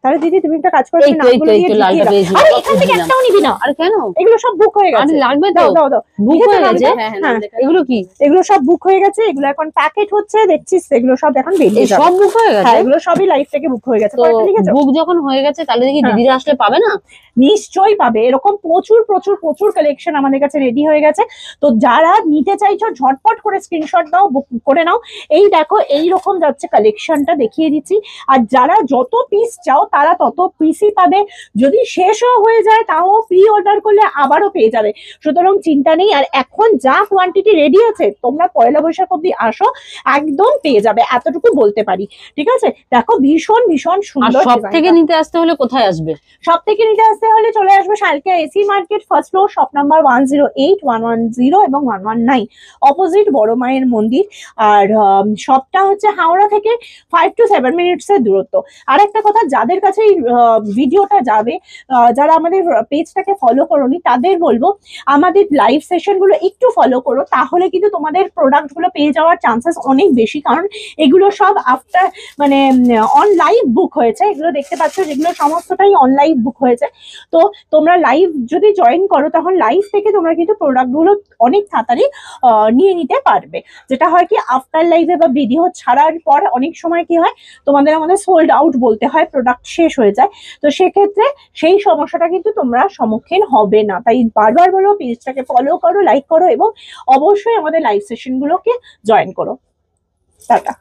তাহলে দিদি তুমি একটা কাজ করো, এখান থেকে একটাও নিবি না। আর কেন, এগুলো সব বুক হয়ে গেছে। লাগবে তো, দাও দাও, বুক হয়ে গেছে। এগুলো কি, এগুলো সব বুক হয়ে গেছে, এগুলো এখন প্যাকেট হচ্ছে দেখছিস, এগুলো সব এখন বেরিয়ে যাবে। সব বুক হয়ে গেছে, এগুলো সবই লাইভ থেকে বুক হয়ে গেছে। বুক যখন হয়ে গেছে তাহলে দেখি দিদিরা আসলে পাবে না? নিশ্চয়ই পাবে, এরকম প্রচুর প্রচুর প্রচুর কালেকশন আমাদের কাছে রেডি হয়ে গেছে। তো যারা নিতে চাইছো ঝটপট করে স্ক্রিনশট দাও, বুক করে নাও। এই দেখো এইরকম যাচ্ছে কালেকশনটা, দেখিয়ে দিচ্ছি। আর যারা যত পিস চাও তারা তত পিসই পাবে। যদি শেষও হয়ে যায় তাও প্রি অর্ডার করলে আবারও পেয়ে যাবে, সুতরাং চিন্তা নেই। আর এখন যা কোয়ান্টিটি রেডি আছে, তোমরা পয়লা বৈশাখ অব্দি আসো, একদম পেয়ে যাবে, এতটুকু বলতে পারি। ঠিক আছে, দেখো ভীষণ ভীষণ সুন্দর। সব থেকে নিতে আসতে হলে কোথায় আসবে? সব থেকে নিতে আসতে হলে চলে আসবে Salkia AC market, first floor, shop number 108, 110 এবং 119, অপোজিট বড় মায়ের মন্দির। আর শপটা হচ্ছে হাওড়া থেকে 5 to 7 মিনিটস এর দূরত্ব। আর একটা কথা, যাদের কাছে এই ভিডিওটা যাবে, যারা আমাদের পেজটাকে ফলো করোনি, তাদের বলবো আমাদের লাইভ সেশন গুলো একটু ফলো করো, তাহলে কিন্তু তোমাদের প্রোডাক্ট গুলো পেয়ে যাওয়ার চান্সেস অনেক বেশি। কারণ এগুলো সব আফটার মানে অন লাইভ বুক হয়েছে, এগুলো দেখতে পাচ্ছ যেগুলো সমস্তটাই অন লাইভ বুক হয়েছে। তো তোমরা লাইভ যদি জয়েন করো, তখন লাইভ থেকে তোমরা কিন্তু প্রোডাক্ট গুলো অনেক তাড়াতাড়ি নিয়ে নিতে পারবে। যেটা হয় কি, আফটার লাইভে বা ভিডিও ছাড়ার পর অনেক সময় কি হয়, তোমাদের আমাদের সোল্ড আউট বলতে হয়, প্রোডাক্ট শেষ হয়ে যায়। তো সেক্ষেত্রে সেই সমস্যাটা কিন্তু তোমরা সম্মুখীন হবে না। তাই বারবার বলো, পেজটাকে ফলো করো, লাইক করো এবং অবশ্যই আমাদের লাইভ সেশন গুলোকে জয়েন করো। টাটা।